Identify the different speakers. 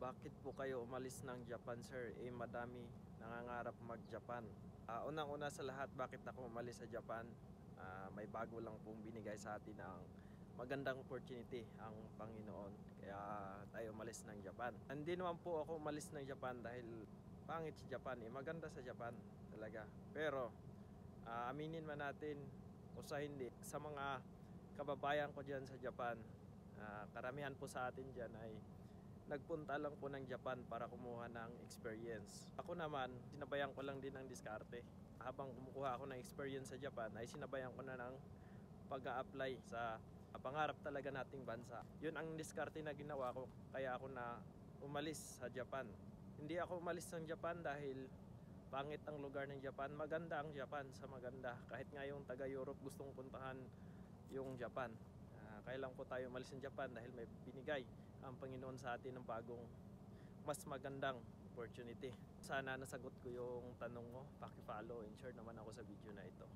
Speaker 1: Bakit po kayo umalis ng Japan, sir? Madami nangangarap mag-Japan. Unang-una sa lahat, bakit ako umalis sa Japan? May bago lang pong binigay sa atin ang magandang opportunity ang Panginoon. Kaya tayo umalis ng Japan. Hindi naman po ako umalis ng Japan dahil pangit sa Japan. Maganda sa Japan talaga. Pero aminin man natin o sa hindi, sa mga kababayan ko dyan sa Japan, karamihan po sa atin dyan ay nagpunta lang po ng Japan para kumuha ng experience. Ako naman, sinabayan ko lang din ang diskarte. Habang kumukuha ako ng experience sa Japan, ay sinabayan ko na ng pag-a-apply sa pangarap talaga nating bansa. Yun ang diskarte na ginawa ko, kaya ako na umalis sa Japan. Hindi ako umalis ng Japan dahil pangit ang lugar ng Japan. Maganda ang Japan sa maganda. Kahit nga yung taga-Europe gustong puntahan yung Japan. Kailan po tayo umalis ng Japan dahil may binigay ang Panginoon sa atin ng bagong mas magandang opportunity. Sana nasagot ko yung tanong mo. Paki-follow and share naman ako sa video na ito.